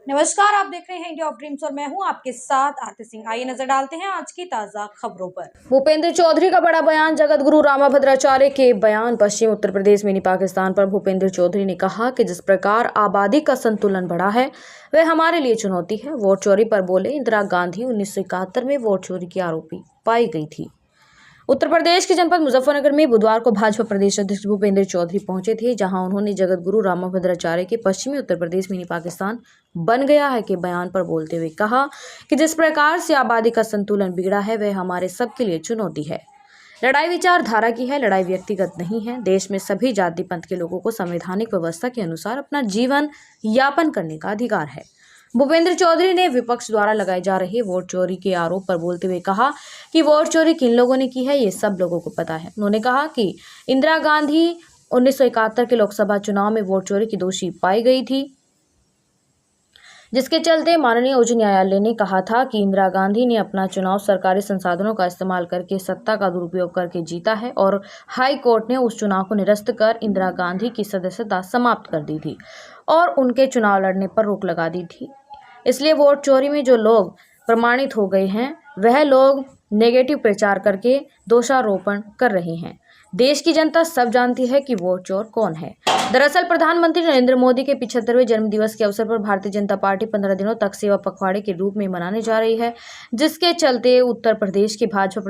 नमस्कार, आप देख रहे हैं इंडिया ऑफ ड्रीम्स और मैं हूं आपके साथ आरती सिंह। आइए नजर डालते हैं आज की ताजा खबरों पर। भूपेंद्र चौधरी का बड़ा बयान। जगत गुरु रामाभद्राचार्य के बयान। पश्चिम उत्तर प्रदेश मिनी पाकिस्तान पर भूपेंद्र चौधरी ने कहा कि जिस प्रकार आबादी का संतुलन बढ़ा है वह हमारे लिए चुनौती है। वोट चोरी पर बोले। इंदिरा गांधी 1971 में वोट चोरी की आरोपी पाई गई थी। उत्तर प्रदेश के जनपद मुजफ्फरनगर में बुधवार को भाजपा प्रदेश अध्यक्ष भूपेंद्र चौधरी पहुंचे थे, जहां उन्होंने जगत गुरु रामाभद्राचार्य के पश्चिमी उत्तर प्रदेश मिनी पाकिस्तान बन गया है के बयान पर बोलते हुए कहा कि जिस प्रकार से आबादी का संतुलन बिगड़ा है वह हमारे सबके लिए चुनौती है। लड़ाई विचारधारा की है, लड़ाई व्यक्तिगत नहीं है। देश में सभी जाति पंथ के लोगों को संवैधानिक व्यवस्था के अनुसार अपना जीवन यापन करने का अधिकार है। भूपेंद्र चौधरी ने विपक्ष द्वारा लगाए जा रहे वोट चोरी के आरोप पर बोलते हुए कहा कि वोट चोरी किन लोगों ने की है ये सब लोगों को पता है। उन्होंने कहा कि इंदिरा गांधी 1971 के लोकसभा चुनाव में वोट चोरी की दोषी पाई गई थी, जिसके चलते माननीय उच्च न्यायालय ने कहा था कि इंदिरा गांधी ने अपना चुनाव सरकारी संसाधनों का इस्तेमाल करके सत्ता का दुरुपयोग करके जीता है और हाई कोर्ट ने उस चुनाव को निरस्त कर इंदिरा गांधी की सदस्यता समाप्त कर दी थी और उनके चुनाव लड़ने पर रोक लगा दी थी। इसलिए वोट चोरी में जो लोग प्रमाणित हो गए हैं वह लोग नेगेटिव प्रचार करके दोषारोपण कर रहे हैं। देश की जनता सब जानती है कि वोट चोर कौन है। दरअसल प्रधानमंत्री नरेंद्र मोदी के 75वें जन्मदिवस के अवसर पर भारतीय जनता पार्टी 15 दिनों तक सेवा पखवाड़े के रूप में मनाने जा रही है, जिसके चलते उत्तर प्रदेश के भाजपा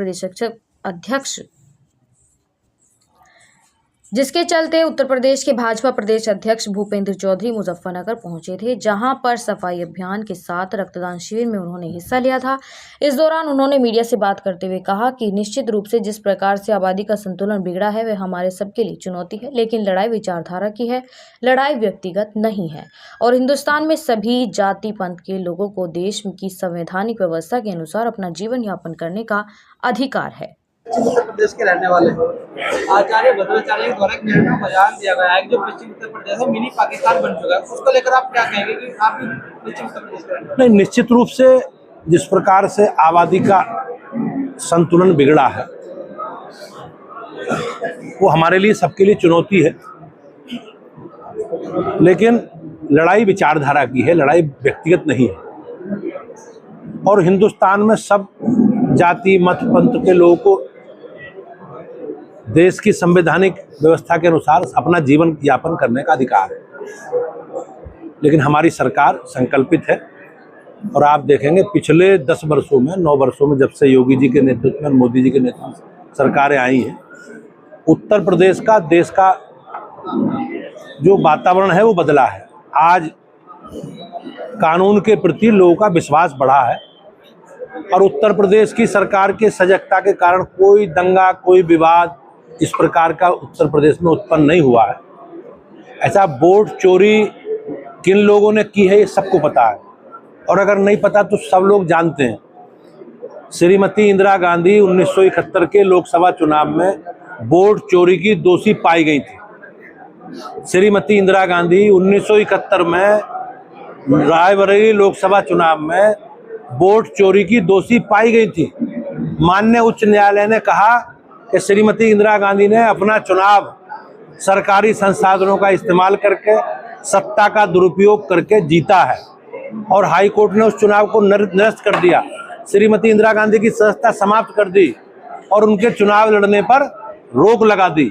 प्रदेश अध्यक्ष भूपेंद्र चौधरी मुजफ्फरनगर पहुंचे थे, जहां पर सफाई अभियान के साथ रक्तदान शिविर में उन्होंने हिस्सा लिया था। इस दौरान उन्होंने मीडिया से बात करते हुए कहा कि निश्चित रूप से जिस प्रकार से आबादी का संतुलन बिगड़ा है वह हमारे सबके लिए चुनौती है, लेकिन लड़ाई विचारधारा की है, लड़ाई व्यक्तिगत नहीं है और हिंदुस्तान में सभी जाति पंथ के लोगों को देश की संवैधानिक व्यवस्था के अनुसार अपना जीवन यापन करने का अधिकार है। उत्तर प्रदेश के रहने वाले आचार्य भद्राचार्य के द्वारा एक बयान दिया गया है कि जो पश्चिम उत्तर प्रदेश है मिनी पाकिस्तान बन चुका है, उसको लेकर आप क्या कहेंगे कि आप भी पश्चिम उत्तर प्रदेश के रहने वाले? नहीं, निश्चित रूप से जिस प्रकार से आबादी का संतुलन बिगड़ा है वो हमारे लिए सबके लिए चुनौती है, लेकिन लड़ाई विचारधारा की है, लड़ाई व्यक्तिगत नहीं है और हिंदुस्तान में सब जाति मत पंथ के लोगों को देश की संवैधानिक व्यवस्था के अनुसार अपना जीवन यापन करने का अधिकार है। लेकिन हमारी सरकार संकल्पित है और आप देखेंगे पिछले 10 वर्षों में 9 वर्षों में जब से योगी जी के नेतृत्व में मोदी जी के नेतृत्व में सरकारें आई हैं, उत्तर प्रदेश का देश का जो वातावरण है वो बदला है। आज कानून के प्रति लोगों का विश्वास बढ़ा है और उत्तर प्रदेश की सरकार के सजगता के कारण कोई दंगा कोई विवाद इस प्रकार का उत्तर प्रदेश में उत्पन्न नहीं हुआ है। ऐसा वोट चोरी किन लोगों ने की है ये सबको पता है और अगर नहीं पता तो सब लोग जानते हैं। श्रीमती इंदिरा गांधी 1971 के लोकसभा चुनाव में वोट चोरी की दोषी पाई गई थी। श्रीमती इंदिरा गांधी 1971 में रायबरेली लोकसभा चुनाव में वोट चोरी की दोषी पाई गई थी। माननीय उच्च न्यायालय ने कहा कि श्रीमती इंदिरा गांधी ने अपना चुनाव सरकारी संसाधनों का इस्तेमाल करके सत्ता का दुरुपयोग करके जीता है और हाई कोर्ट ने उस चुनाव को निरस्त कर दिया। श्रीमती इंदिरा गांधी की सदस्यता समाप्त कर दी और उनके चुनाव लड़ने पर रोक लगा दी।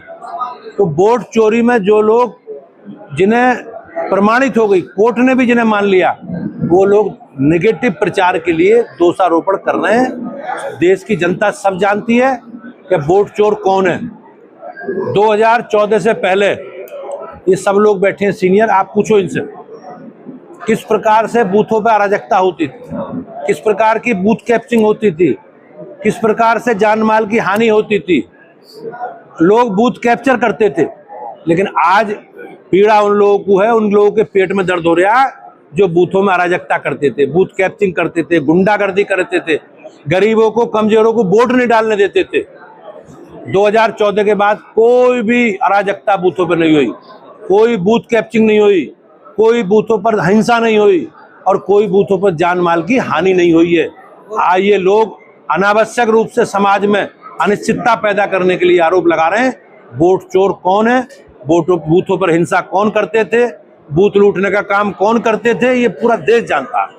तो वोट चोरी में जो लोग जिन्हें प्रमाणित हो गई, कोर्ट ने भी जिन्हें मान लिया, वो लोग नेगेटिव प्रचार के लिए दोषारोपण कर रहे हैं। देश की जनता सब जानती है कि वोट चोर कौन है। 2014 से पहले ये सब लोग बैठे हैं सीनियर, आप पूछो इनसे किस प्रकार से बूथों पर अराजकता होती थी, किस प्रकार की बूथ कैप्चरिंग होती थी, किस प्रकार से जान माल की हानि होती थी। लोग बूथ कैप्चर करते थे, लेकिन आज पीड़ा उन लोगों को है, उन लोगों के पेट में दर्द हो रहा है जो बूथों में अराजकता करते थे, बूथ कैप्चरिंग करते थे, गुंडागर्दी करते थे, गरीबों को कमजोरों को वोट नहीं डालने देते थे। 2014 के बाद कोई भी अराजकता बूथों पर नहीं हुई, कोई बूथ कैप्चरिंग नहीं हुई, कोई बूथों पर हिंसा नहीं हुई और कोई बूथों पर जान माल की हानि नहीं हुई है। आज ये लोग अनावश्यक रूप से समाज में अनिश्चितता पैदा करने के लिए आरोप लगा रहे हैं। वोट चोर कौन है, बूथों पर हिंसा कौन करते थे, बूथ लूटने का काम कौन करते थे ये पूरा देश जानता है।